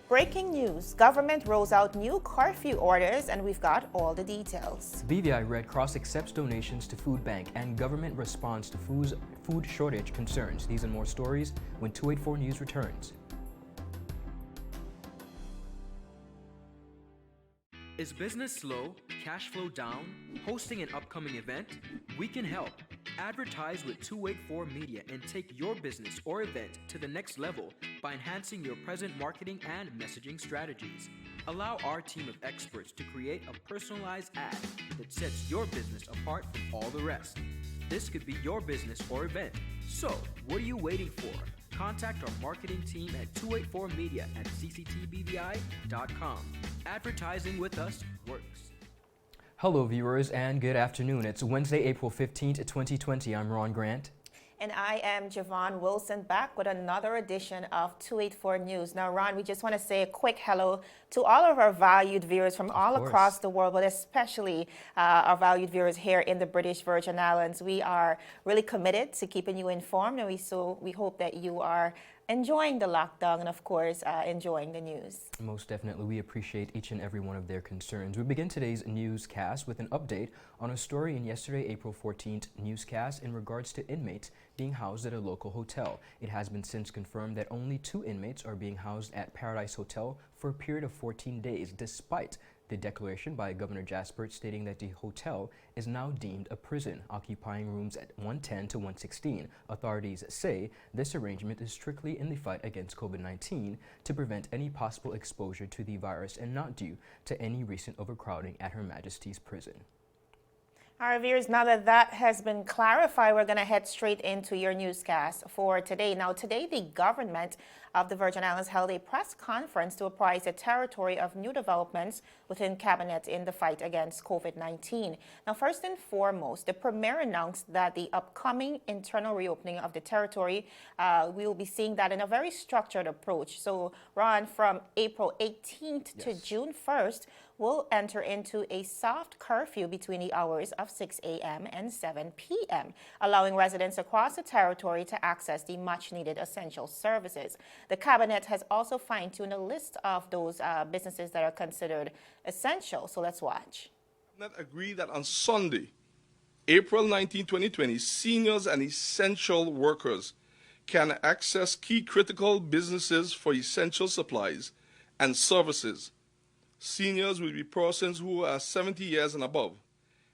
Breaking news, government rolls out new curfew orders and we've got all the details. BVI Red Cross accepts donations to food bank and government responds to food shortage concerns. These and more stories when 284 News returns. Is business slow? Cash flow down? Hosting an upcoming event? We can help. Advertise with 284 Media and take your business or event to the next level by enhancing your present marketing and messaging strategies. Allow our team of experts to create a personalized ad that sets your business apart from all the rest. This could be your business or event. So, what are you waiting for? Contact our marketing team at 284media@cctbvi.com. Advertising with us works. Hello viewers and good afternoon. It's Wednesday, April 15th, 2020. I'm Ron Grant. And I am Javon Wilson back with another edition of 284 News. Now, Ron, we just want to say a quick hello to all of our valued viewers from all across the world, but especially our valued viewers here in the British Virgin Islands. We are really committed to keeping you informed, and we hope that you are enjoying the lockdown and, of course, enjoying the news. Most definitely. We appreciate each and every one of their concerns. We begin today's newscast with an update on a story in yesterday, April 14th newscast in regards to inmates being housed at a local hotel. It has been since confirmed that only 2 inmates are being housed at Paradise Hotel for a period of 14 days, despite the declaration by Governor Jaspert stating that the hotel is now deemed a prison, occupying rooms at 110 to 116. Authorities say this arrangement is strictly in the fight against COVID-19 to prevent any possible exposure to the virus and not due to any recent overcrowding at Her Majesty's prison. All right, viewers, now that that has been clarified, we're going to head straight into your newscast for today. Now, today, the government of the Virgin Islands held a press conference to apprise the territory of new developments within Cabinet in the fight against COVID-19. Now, first and foremost, the Premier announced that the upcoming internal reopening of the territory, we will be seeing that in a very structured approach. So, Ron, from April 18th to June 1st, will enter into a soft curfew between the hours of 6 a.m. and 7 p.m., allowing residents across the territory to access the much-needed essential services. The Cabinet has also fine-tuned a list of those businesses that are considered essential. So let's watch. The Cabinet agreed that on Sunday, April 19, 2020, seniors and essential workers can access key critical businesses for essential supplies and services. Seniors will be persons who are 70 years and above,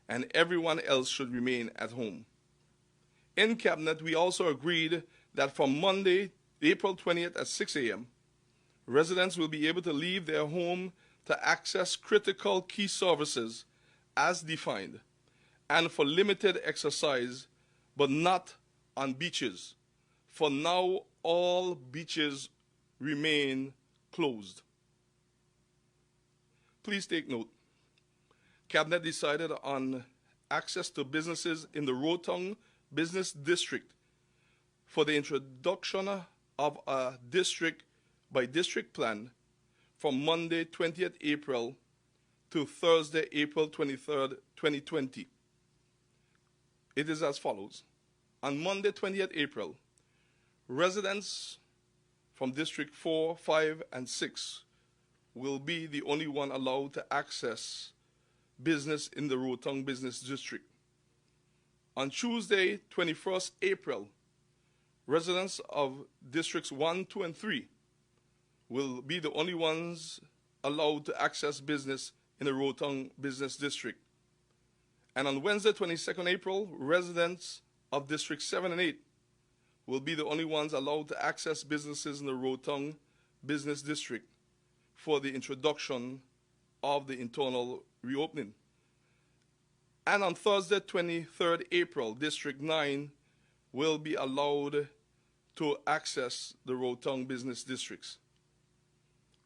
and everyone else should remain at home. In Cabinet, we also agreed that from Monday, April 20th at 6 a.m., residents will be able to leave their home to access critical key services as defined, and for limited exercise, but not on beaches. For now, all beaches remain closed. Please take note. Cabinet decided on access to businesses in the Rotong Business District for the introduction of a district-by-district plan from Monday, 20th April to Thursday, April 23rd, 2020. It is as follows. On Monday, 20th April, residents from District 4, 5, and 6 will be the only one allowed to access business in the Rotong Business District. On Tuesday, 21st April, residents of Districts 1, 2, and 3 will be the only ones allowed to access business in the Rotong Business District. And on Wednesday, 22nd April, residents of Districts 7 and 8 will be the only ones allowed to access businesses in the Rotong Business District for the introduction of the internal reopening. And on Thursday, 23rd April, District 9 will be allowed to access the Rotong business districts.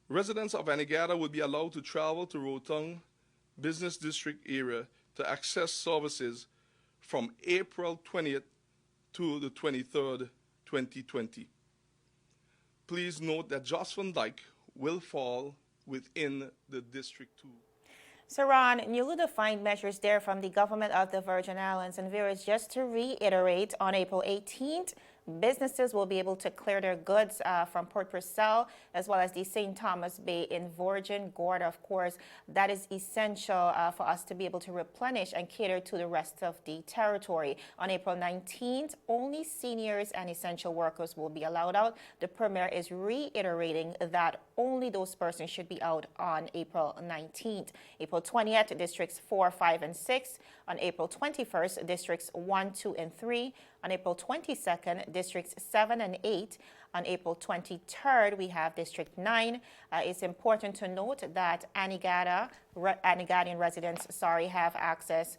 Residents of Anegada will be allowed to travel to Rotong Business District area to access services from April 20th to the 23rd, 2020. Please note that Jocelyn Dyke will fall within the District 2. So, Ron, newly defined measures there from the government of the Virgin Islands. And viewers, just to reiterate, on April 18th, businesses will be able to clear their goods from Port Purcell as well as the St. Thomas Bay in Virgin Gorda. Of course, that is essential for us to be able to replenish and cater to the rest of the territory. On April 19th, only seniors and essential workers will be allowed out. The Premier is reiterating that only those persons should be out on April 19th. April 20th, districts 4, 5, and 6. On April 21st, districts 1, 2, and 3. On April 22nd, districts 7 and 8. On April 23rd, we have District 9. It's important to note that Anegadian residents, have access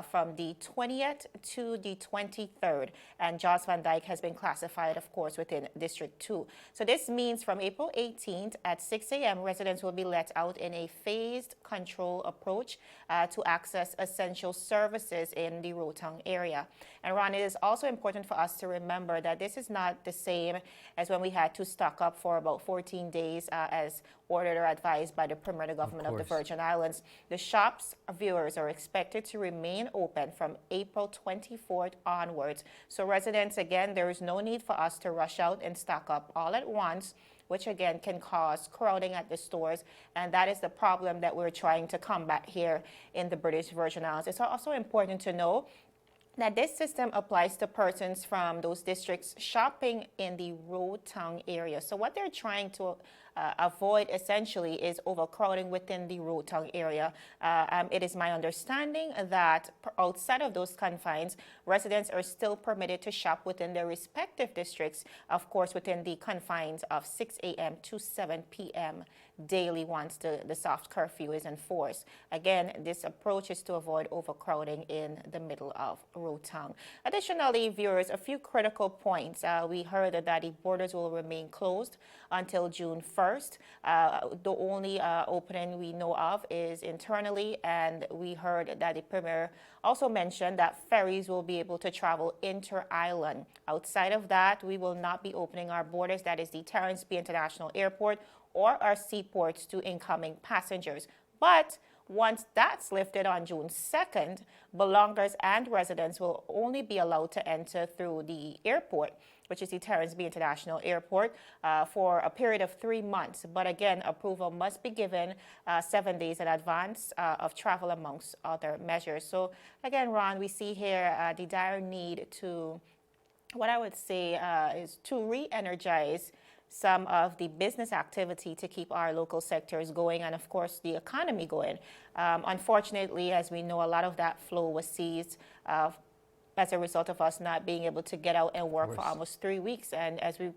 from the 20th to the 23rd. And Jos Van Dyke has been classified, of course, within District 2. So this means from April 18th at 6 a.m., residents will be let out in a phased control approach to access essential services in the Rotong area. And Ron, it is also important for us to remember that this is not the same as when we had to stock up for about 14 days as ordered or advised by the Premier, the government of the Virgin Islands. The shops, viewers, are expected to remain open from April 24th onwards. So residents, again, there is no need for us to rush out and stock up all at once, which again can cause crowding at the stores, and that is the problem that we're trying to combat here in the British Virgin Islands. It's also important to know that this system applies to persons from those districts shopping in the Rotong area. So what they're trying to avoid essentially is overcrowding within the Rotong area. It is my understanding that outside of those confines, residents are still permitted to shop within their respective districts, of course within the confines of 6 a.m. to 7 p.m. daily once the soft curfew is enforced. Again, this approach is to avoid overcrowding in the middle of Rotong. Additionally, viewers, a few critical points. We heard that the borders will remain closed until June 1st. The only opening we know of is internally, and we heard that the Premier also mentioned that ferries will be able to travel inter-island. Outside of that, we will not be opening our borders, that is the Terrence B International Airport, or our seaports to incoming passengers. But once that's lifted on June 2nd, belongers and residents will only be allowed to enter through the airport, which is the Terrence B International Airport, for a period of 3 months. But again, approval must be given 7 days in advance of travel, amongst other measures. So again, Ron, we see here the dire need to, what I would say is to re-energize some of the business activity to keep our local sectors going and, of course, the economy going. Unfortunately, as we know, a lot of that flow was seized as a result of us not being able to get out and work for almost 3 weeks. And as we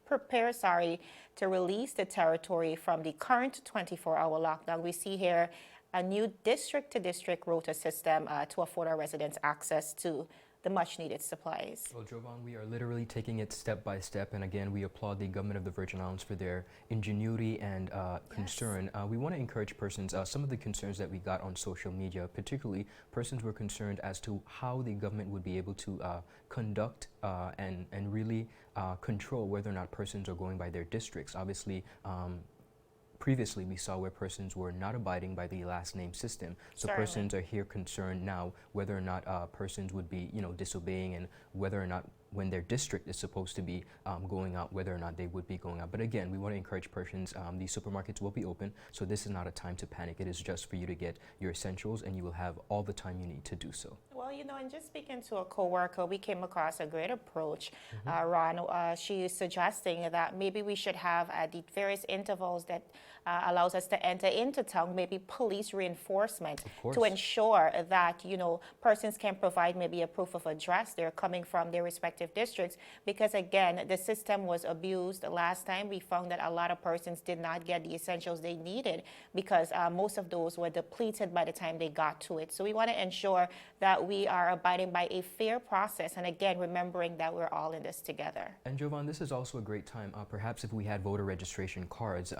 prepare, to release the territory from the current 24-hour lockdown, we see here a new district-to-district rota system to afford our residents access to the much-needed supplies. Well, Jovan, we are literally taking it step by step, and again, we applaud the government of the Virgin Islands for their ingenuity and concern. We want to encourage persons, some of the concerns that we got on social media, particularly persons were concerned as to how the government would be able to conduct and really control whether or not persons are going by their districts. Obviously, previously, we saw where persons were not abiding by the last name system. So persons are here concerned now whether or not persons would be, disobeying, and whether or not when their district is supposed to be going out, whether or not they would be going out. But again, we want to encourage persons, the supermarkets will be open, so this is not a time to panic. It is just for you to get your essentials, and you will have all the time you need to do so. Well, and just speaking to a coworker, we came across a great approach, Ron. She is suggesting that maybe we should have at the various intervals that allows us to enter into town, maybe police reinforcement to ensure that, persons can provide maybe a proof of address. They're coming from their respective districts, because again, the system was abused. Last time we found that a lot of persons did not get the essentials they needed because most of those were depleted by the time they got to it. So we want to ensure that we are abiding by a fair process, and again, remembering that we're all in this together. And Jovan, this is also a great time, perhaps if we had voter registration cards,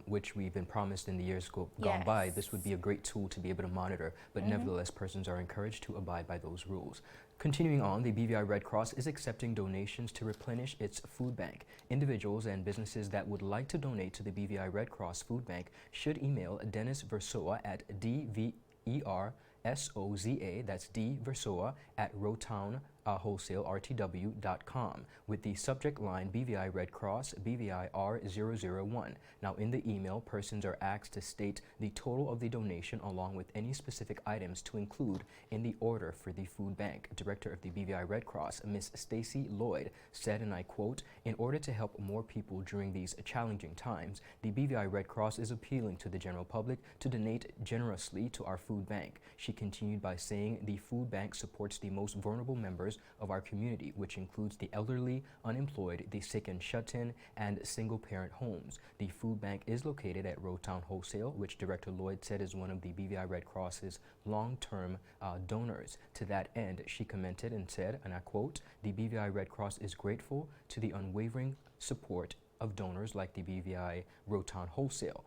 which we've been promised in the years gone by, this would be a great tool to be able to monitor, but nevertheless, persons are encouraged to abide by those rules. Continuing on, the BVI Red Cross is accepting donations to replenish its food bank. Individuals and businesses that would like to donate to the BVI Red Cross Food Bank should email Dennis Versoa at DVERSOZA, that's D Versoa at Rotown wholesalertw.com with the subject line BVI Red Cross BVI R001. Now, in the email, persons are asked to state the total of the donation along with any specific items to include in the order for the food bank. Director of the BVI Red Cross, Ms. Stacy Lloyd, said, and I quote, "In order to help more people during these challenging times, the BVI Red Cross is appealing to the general public to donate generously to our food bank." She continued by saying the food bank supports the most vulnerable members of our community, which includes the elderly, unemployed, the sick and shut-in, and single-parent homes. The food bank is located at Roadtown Wholesale, which Director Lloyd said is one of the BVI Red Cross's long-term donors. To that end, she commented and said, and I quote, "The BVI Red Cross is grateful to the unwavering support of donors like the BVI Roadtown Wholesale.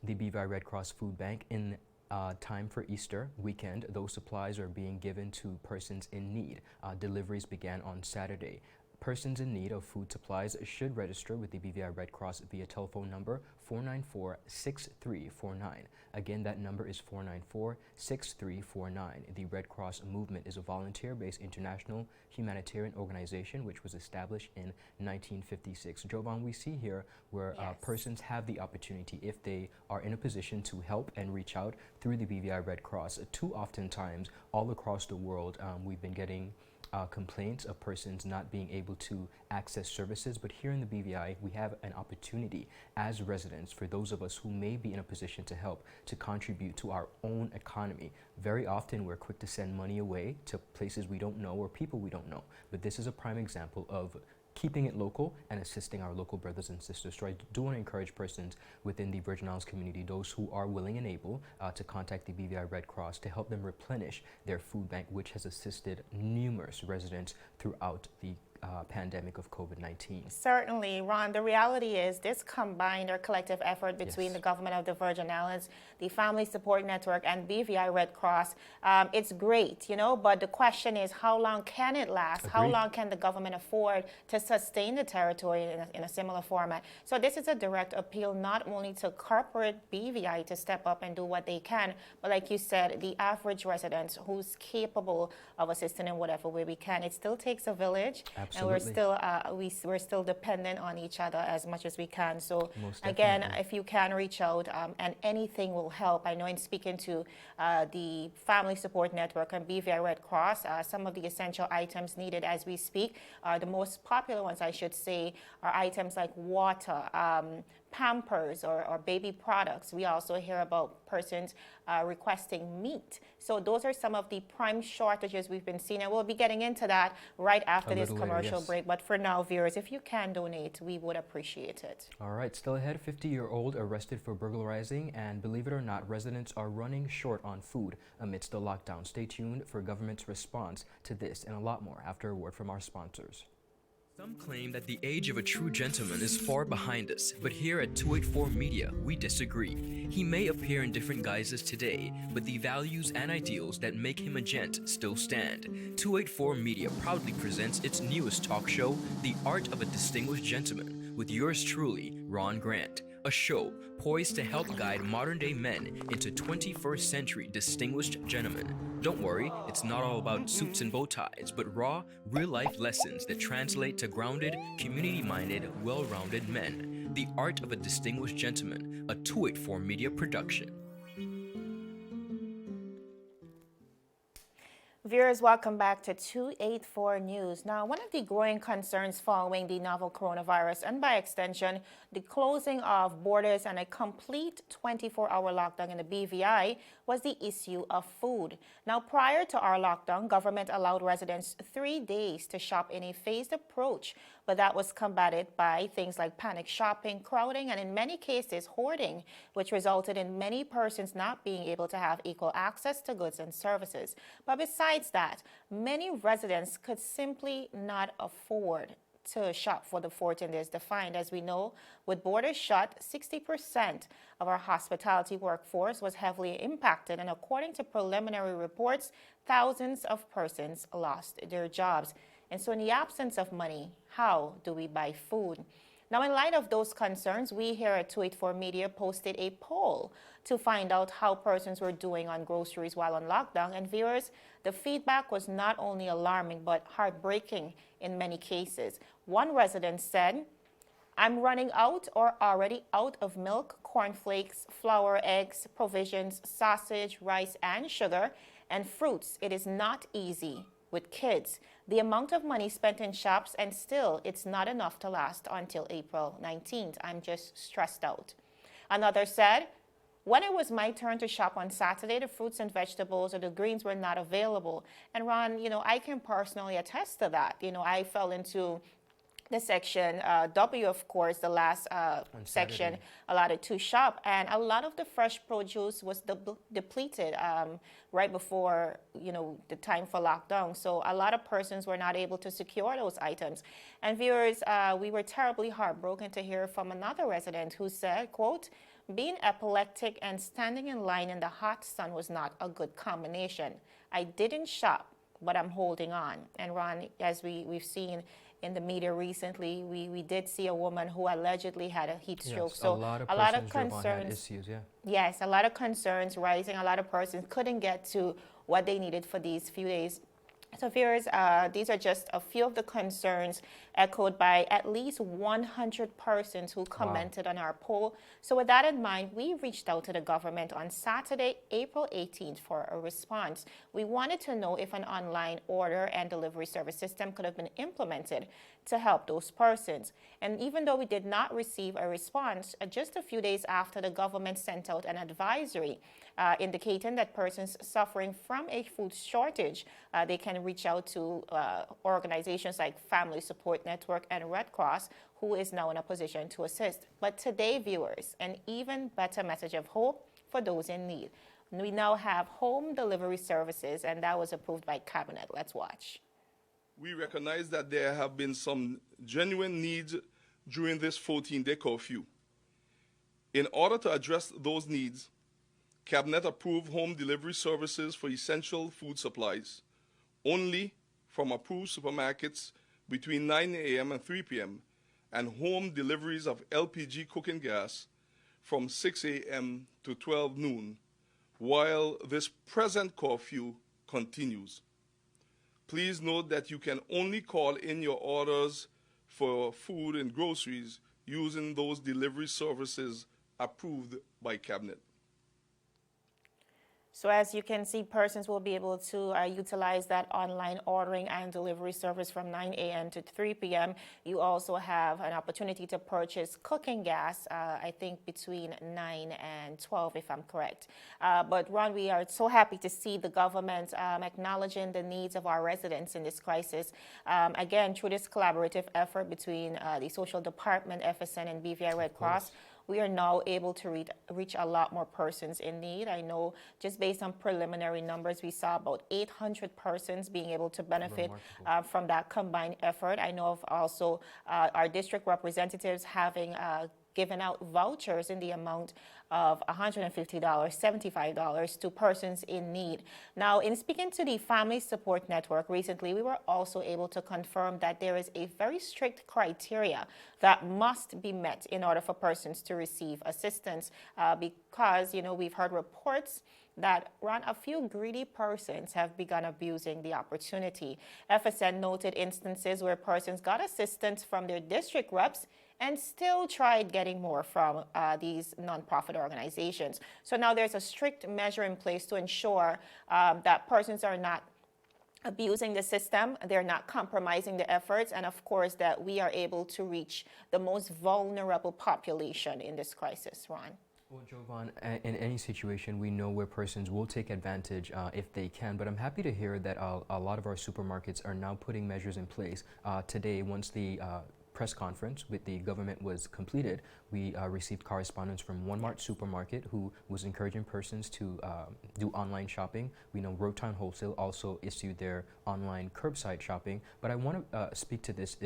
The BVI Red Cross Food Bank in time for Easter weekend, those supplies are being given to persons in need. Deliveries began on Saturday. Persons in need of food supplies should register with the BVI Red Cross via telephone number 494-6349. Again, that number is 494-6349. The Red Cross movement is a volunteer-based international humanitarian organization which was established in 1956. Jovan, we see here where persons have the opportunity, if they are in a position, to help and reach out through the BVI Red Cross. Too often times, all across the world, we've been getting complaints of persons not being able to access services, but here in the BVI we have an opportunity as residents, for those of us who may be in a position to help, to contribute to our own economy. Very often we're quick to send money away to places we don't know or people we don't know, but this is a prime example of keeping it local and assisting our local brothers and sisters. So I do want to encourage persons within the Virgin Islands community, those who are willing and able, to contact the BVI Red Cross to help them replenish their food bank, which has assisted numerous residents throughout the pandemic of COVID-19. Certainly, Ron. The reality is this combined or collective effort between the government of the Virgin Islands, the Family Support Network, and BVI Red Cross, it's great, you know, but the question is, how long can it last? Agreed. How long can the government afford to sustain the territory in a similar format? So this is a direct appeal not only to corporate BVI to step up and do what they can, but like you said, the average resident who's capable of assisting in whatever way we can. It still takes a village. Absolutely. And we're still dependent on each other as much as we can. So Most again, definitely. if you can reach out, and anything will help. I know in speaking to the Family Support Network and BVI Red Cross, some of the essential items needed as we speak, the most popular ones, I should say, are items like water, Pampers or baby products. We also hear about persons requesting meat. So those are some of the prime shortages we've been seeing, and we'll be getting into that right after this commercial break. But for now, viewers, if you can donate, we would appreciate it. All right, still ahead, 50-year-old arrested for burglarizing, and believe it or not, residents are running short on food amidst the lockdown. Stay tuned for government's response to this and a lot more after a word from our sponsors. Some claim that the age of a true gentleman is far behind us, but here at 284 Media, we disagree. He may appear in different guises today, but the values and ideals that make him a gent still stand. 284 Media proudly presents its newest talk show, The Art of a Distinguished Gentleman, with yours truly, Ron Grant. A show poised to help guide modern-day men into 21st century distinguished gentlemen. Don't worry, it's not all about suits and bow ties, but raw, real-life lessons that translate to grounded, community-minded, well-rounded men. The Art of a Distinguished Gentleman, a 284 Media production. Viewers, welcome back to 284 News. Now, one of the growing concerns following the novel coronavirus, and by extension, the closing of borders and a complete 24-hour lockdown in the BVI, was the issue of food. Now, prior to our lockdown, government allowed residents 3 days to shop in a phased approach, but that was combated by things like panic shopping, crowding, and in many cases, hoarding, which resulted in many persons not being able to have equal access to goods and services. But besides that, many residents could simply not afford to shop for the 14 days defined. As we know, with borders shut, 60% of our hospitality workforce was heavily impacted, and according to preliminary reports, thousands of persons lost their jobs. And so in the absence of money, how do we buy food? Now, in light of those concerns, we here at 284 Media posted a poll to find out how persons were doing on groceries while on lockdown. And viewers, the feedback was not only alarming but heartbreaking in many cases. One resident said, "I'm running out or already out of milk, cornflakes, flour, eggs, provisions, sausage, rice, and sugar, and fruits. It is not easy with kids. The amount of money spent in shops, and still it's not enough to last until April 19th. I'm just stressed out." Another said, "When it was my turn to shop on Saturday, the fruits and vegetables or the greens were not available." And Ron, I can personally attest to that. I fell into the section W, of course, the last section allotted to shop, and a lot of the fresh produce was depleted right before the time for lockdown. So a lot of persons were not able to secure those items. And viewers, we were terribly heartbroken to hear from another resident who said, quote, "Being epileptic and standing in line in the hot sun was not a good combination. I didn't shop, but I'm holding on." And Ron, as we've seen in the media recently, we did see a woman who allegedly had a heat stroke. Yes, So a lot of concerns had issues, yeah. Yes, a lot of concerns rising. A lot of persons couldn't get to what they needed for these few days. So viewers, these are just a few of the concerns echoed by at least 100 persons who commented on our poll. So with that in mind, we reached out to the government on Saturday, April 18th for a response. We wanted to know if an online order and delivery service system could have been implemented to help those persons. And even though we did not receive a response, just a few days after, the government sent out an advisory indicating that persons suffering from a food shortage, they can reach out to organizations like Family Support Network and Red Cross, who is now in a position to assist. But today, viewers, an even better message of hope for those in need. We now have home delivery services, and that was approved by Cabinet. Let's watch. We recognize that there have been some genuine needs during this 14-day curfew. In order to address those needs, Cabinet approved home delivery services for essential food supplies only from approved supermarkets between 9 a.m. and 3 p.m. and home deliveries of LPG cooking gas from 6 a.m. to 12 noon while this present curfew continues. Please note that you can only call in your orders for food and groceries using those delivery services approved by Cabinet. So as you can see, persons will be able to utilize that online ordering and delivery service from 9 a.m. to 3 p.m. You also have an opportunity to purchase cooking gas, I think between 9 and 12, if I'm correct. But Ron, we are so happy to see the government acknowledging the needs of our residents in this crisis. Again, through this collaborative effort between the Social Department, FSN, and BVI Red Cross, we are now able to reach a lot more persons in need. I know just based on preliminary numbers, we saw about 800 persons being able to benefit from that combined effort. I know of also our district representatives having given out vouchers in the amount of $150, $75 to persons in need. Now, in speaking to the Family Support Network recently, we were also able to confirm that there is a very strict criteria that must be met in order for persons to receive assistance because, we've heard reports that a few greedy persons have begun abusing the opportunity. FSN noted instances where persons got assistance from their district reps and still tried getting more from these nonprofit organizations. So now there's a strict measure in place to ensure that persons are not abusing the system, they're not compromising the efforts, and of course that we are able to reach the most vulnerable population in this crisis, Ron. Well, Jovan, in any situation, we know where persons will take advantage if they can, but I'm happy to hear that a lot of our supermarkets are now putting measures in place. Today, once the press conference with the government was completed, we received correspondence from Walmart Supermarket, who was encouraging persons to do online shopping. We know Roadtown Wholesale also issued their online curbside shopping, but I want to speak to this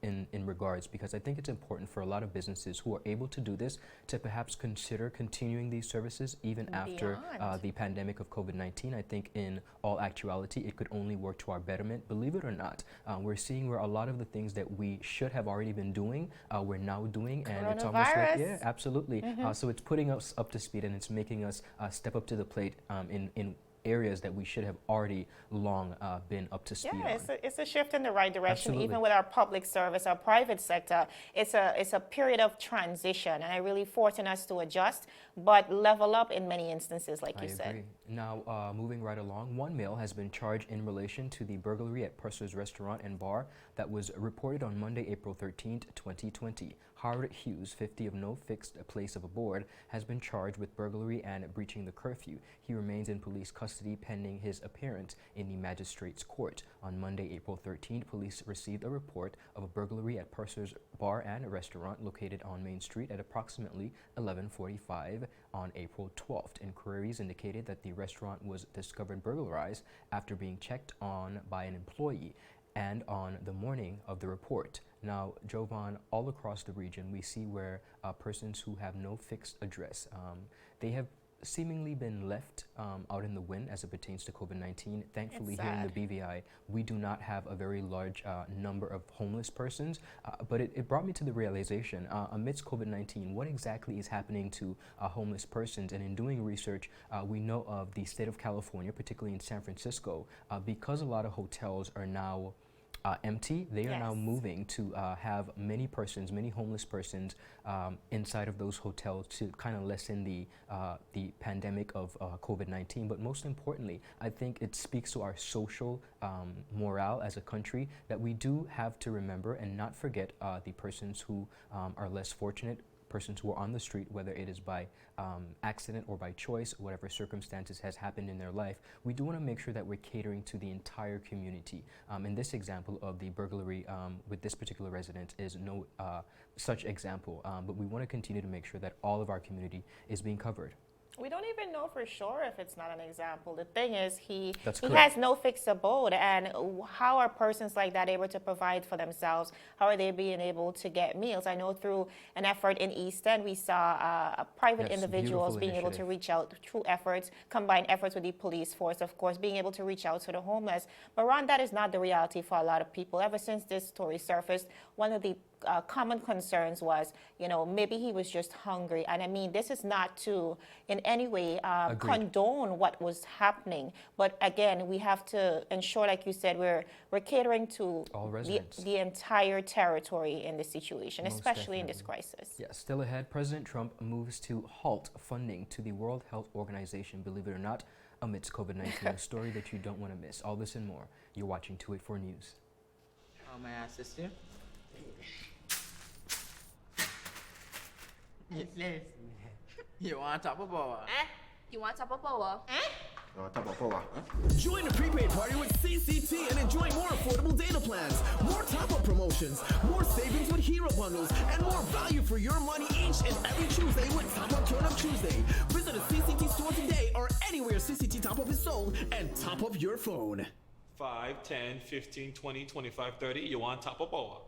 in regards, because I think it's important for a lot of businesses who are able to do this to perhaps consider continuing these services even after Beyond. the pandemic of COVID-19. I think in all actuality, it could only work to our betterment. Believe it or not, we're seeing where a lot of the things that we should have already been doing, we're now doing, and it's almost like, Coronavirus. yeah, absolutely. So it's putting us up to speed, and it's making us step up to the plate in areas that we should have already long been up to speed Yeah, on. it's a shift in the right direction. Absolutely. Even with our public service, our private sector, it's a period of transition, and it really forcing us to adjust, but level up in many instances, like I you agree. said. Now, moving right along, one male has been charged in relation to the burglary at Purser's Restaurant and Bar that was reported on Monday, April 13th, 2020. Howard Hughes, 50, of no fixed place of abode, has been charged with burglary and breaching the curfew. He remains in police custody pending his appearance in the magistrate's court. On Monday, April 13th, police received a report of a burglary at Purser's Bar and Restaurant located on Main Street at approximately 11:45 on April 12th. Inquiries indicated that the restaurant was discovered burglarized after being checked on by an employee. And on the morning of the report. Now, Jovan, all across the region, we see where persons who have no fixed address, they have seemingly been left out in the wind as it pertains to COVID-19. Thankfully, It's here in the sad. BVI, we do not have a very large number of homeless persons, but it brought me to the realization, amidst COVID-19, what exactly is happening to homeless persons? And in doing research, we know of the state of California, particularly in San Francisco, because a lot of hotels are now empty. They are now Yes. moving to have many homeless persons inside of those hotels to kind of lessen the pandemic of COVID-19. But most importantly, I think it speaks to our social morale as a country that we do have to remember and not forget the persons who are less fortunate, persons who are on the street, whether it is by accident or by choice, whatever circumstances has happened in their life. We do want to make sure that we're catering to the entire community. In this example of the burglary with this particular resident is no such example, but we want to continue to make sure that all of our community is being covered. We don't even know for sure if it's not an example. The thing is, he That's he correct. has no fixed abode, and how are persons like that able to provide for themselves? How are they being able to get meals? I know through an effort in East End, we saw private Yes, individuals beautiful being able to initiative. reach out through efforts, combined efforts with the police force, of course, being able to reach out to the homeless. But Ron, that is not the reality for a lot of people. Ever since this story surfaced, one of the common concerns was, maybe he was just hungry. And I mean, this is not to in any way Agreed. condone what was happening. But again, we have to ensure, like you said, we're catering to All residents. the entire territory in this situation, Most especially in this definitely. crisis. Yeah, still ahead, President Trump moves to halt funding to the World Health Organization, believe it or not, amidst COVID-19, a story that you don't want to miss. All this and more. You're watching 284 News. How may I assist you? Yes. You want top of power? You want top of power? Join the prepaid party with CCT and enjoy more affordable data plans, more top-up promotions, more savings with hero bundles, and more value for your money each and every Tuesday with Top Up Turn Up Tuesday. Visit a CCT store today or anywhere CCT Top Up is sold and top up your phone. 5, 10, 15, 20, 25, 30. You want top of power?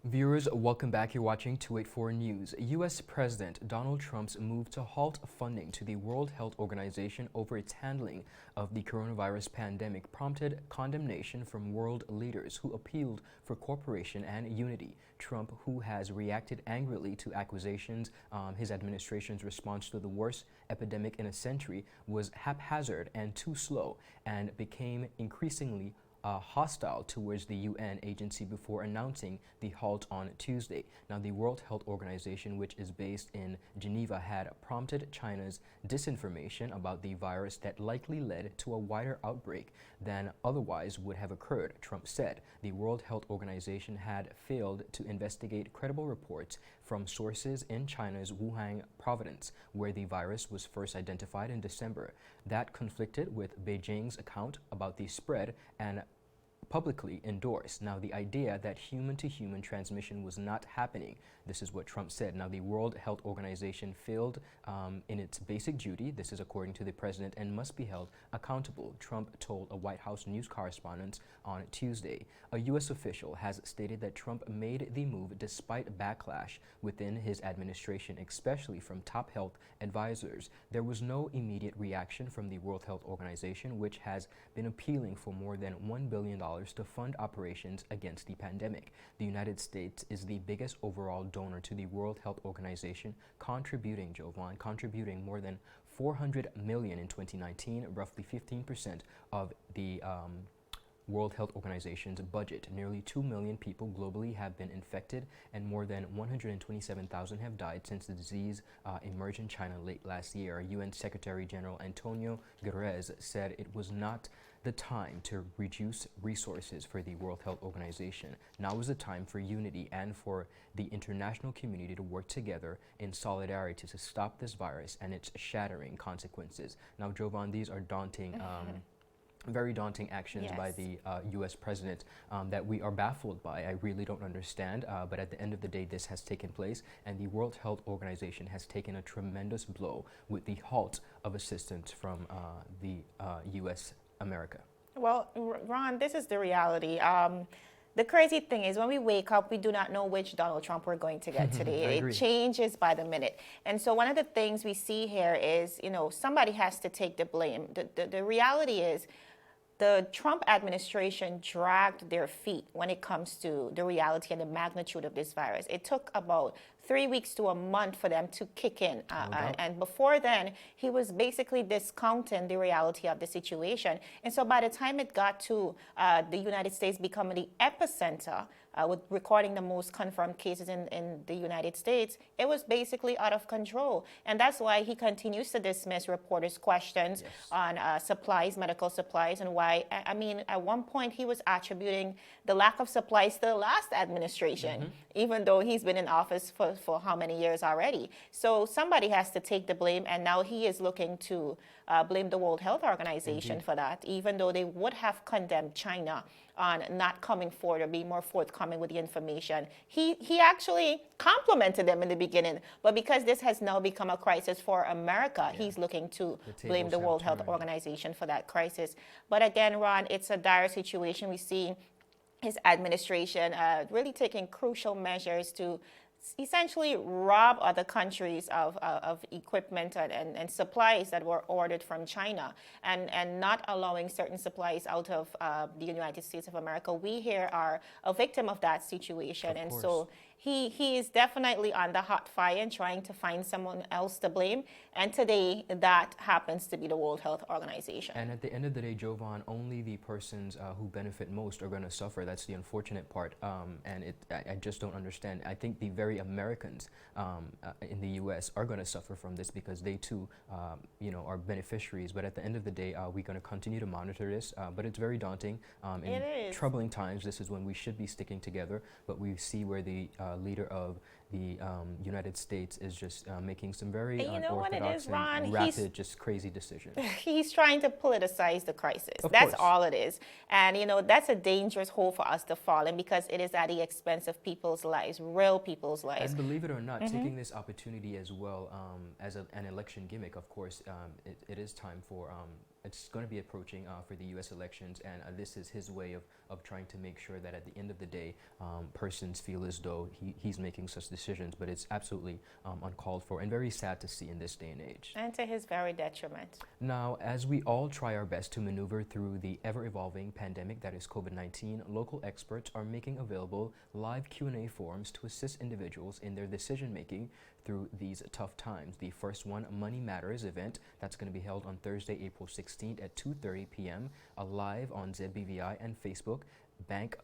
Viewers, welcome back. You're watching 284 News. U.S. President Donald Trump's move to halt funding to the World Health Organization over its handling of the coronavirus pandemic prompted condemnation from world leaders who appealed for cooperation and unity. Trump, who has reacted angrily to accusations, his administration's response to the worst epidemic in a century was haphazard and too slow, and became increasingly hostile towards the UN agency before announcing the halt on Tuesday. Now, the World Health Organization, which is based in Geneva, had prompted China's disinformation about the virus that likely led to a wider outbreak than otherwise would have occurred, Trump said. The World Health Organization had failed to investigate credible reports from sources in China's Wuhan province, where the virus was first identified in December. That conflicted with Beijing's account about the spread and publicly endorsed. Now, the idea that human-to-human transmission was not happening, this is what Trump said. Now, the World Health Organization failed in its basic duty, this is according to the president, and must be held accountable, Trump told a White House news correspondent on Tuesday. A U.S. official has stated that Trump made the move despite backlash within his administration, especially from top health advisors. There was no immediate reaction from the World Health Organization, which has been appealing for more than $1 billion to fund operations against the pandemic. The United States is the biggest overall donor to the World Health Organization, contributing more than $400 million in 2019, roughly 15% of the World Health Organization's budget. Nearly 2 million people globally have been infected and more than 127,000 have died since the disease emerged in China late last year. UN Secretary General Antonio Guterres said it was not the time to reduce resources for the World Health Organization. Now is the time for unity and for the international community to work together in solidarity to stop this virus and its shattering consequences. Now, Jovan, these are daunting very daunting actions by the U.S. president that we are baffled by. I really don't understand, but at the end of the day, this has taken place, and the World Health Organization has taken a tremendous blow with the halt of assistance from the U.S. America. Well, Ron, this is the reality. The crazy thing is when we wake up, we do not know which Donald Trump we're going to get today. It changes by the minute. And so one of the things we see here is, you know, somebody has to take the blame. The reality is the Trump administration dragged their feet when it comes to the reality and the magnitude of this virus. It took about 3 weeks to a month for them to kick in. And before then, he was basically discounting the reality of the situation. And so by the time it got to the United States becoming the epicenter, with recording the most confirmed cases in the United States, it was basically out of control. And that's why he continues to dismiss reporters' questions on supplies, medical supplies, and why, I mean, at one point he was attributing the lack of supplies to the last administration, even though he's been in office for how many years already. So somebody has to take the blame, and now he is looking to blame the World Health Organization for that, even though they would have condemned China on not coming forward or being more forthcoming with the information. He actually complimented them in the beginning, but because this has now become a crisis for America, he's looking to blame the World Health Organization for that crisis. But again, Ron, it's a dire situation. We see his administration really taking crucial measures to essentially rob other countries of equipment and supplies that were ordered from China, and not allowing certain supplies out of the United States of America. We here are a victim of that situation, and so he is definitely on the hot fire and trying to find someone else to blame. And today, that happens to be the World Health Organization. And at the end of the day, Jovan, only the persons who benefit most are going to suffer. That's the unfortunate part. And I just don't understand. I think the very Americans in the U.S. are going to suffer from this because they too, you know, are beneficiaries. But at the end of the day, we're going to continue to monitor this. But it's very daunting. In troubling times, this is when we should be sticking together. But we see where the leader of the United States is just making some very unorthodox and rapid, just crazy decisions. He's trying to politicize the crisis. That's all it is. And, you know, that's a dangerous hole for us to fall in because it is at the expense of people's lives, real people's lives. And believe it or not, taking this opportunity as well as an election gimmick, of course, it is time for it's going to be approaching for the U.S. elections, and this is his way of trying to make sure that at the end of the day, persons feel as though he's making such decisions, but it's absolutely uncalled for and very sad to see in this day and age. And to his very detriment. Now, as we all try our best to maneuver through the ever-evolving pandemic that is COVID-19, local experts are making available live Q&A forums to assist individuals in their decision-making through these tough times. The first one, Money Matters event, that's going to be held on Thursday, April 16th at 2:30 p.m. Live on ZBVI and Facebook. Bank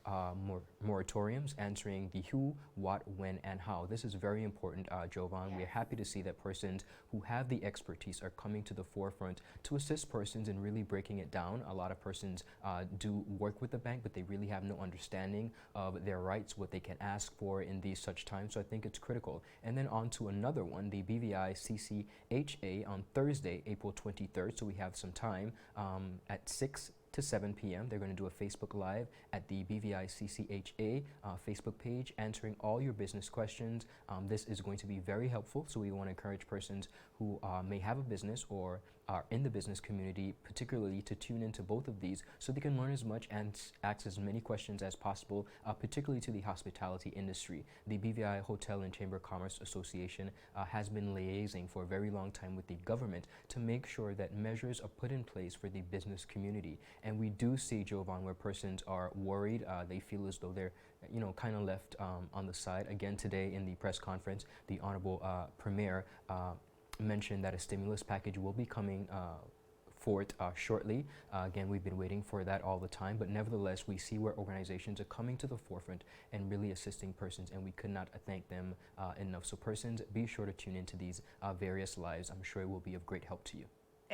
moratoriums, answering the who, what, when, and how. This is very important, Jovan. We're happy to see that persons who have the expertise are coming to the forefront to assist persons in really breaking it down. A lot of persons do work with the bank, but they really have no understanding of their rights, what they can ask for in these such times. So I think it's critical. And then on to another one, the BVI CCHA on Thursday, April 23rd. So we have some time at 6 to 7 p.m. They're going to do a Facebook Live at the BVI CCHA Facebook page, answering all your business questions. This is going to be very helpful, so we want to encourage persons who may have a business or are in the business community particularly to tune into both of these so they can learn as much and ask as many questions as possible, particularly to the hospitality industry. The BVI Hotel and Chamber of Commerce Association has been liaising for a very long time with the government to make sure that measures are put in place for the business community. And we do see, Jovan, where persons are worried, they feel as though they're kind of left on the side. Again, today in the press conference, the Honorable Premier mentioned that a stimulus package will be coming forth shortly. Again, we've been waiting for that all the time, but nevertheless, we see where organizations are coming to the forefront and really assisting persons, and we could not thank them enough. So persons, be sure to tune into these various lives. I'm sure it will be of great help to you.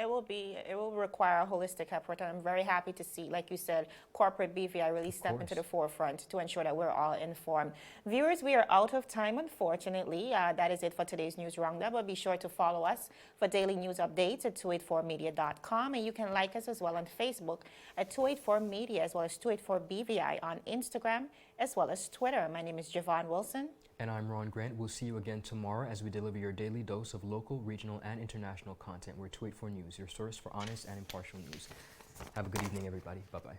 It will require a holistic effort, and I'm very happy to see, like you said, corporate BVI really step into the forefront to ensure that we're all informed. Viewers, we are out of time, unfortunately. That is it for today's News Roundup, but be sure to follow us for daily news updates at 284media.com, and you can like us as well on Facebook at 284media, as well as 284BVI on Instagram, as well as Twitter. My name is Javon Wilson. And I'm Ron Grant. We'll see you again tomorrow as we deliver your daily dose of local, regional, and international content. We're 284 News, your source for honest and impartial news. Have a good evening, everybody. Bye-bye.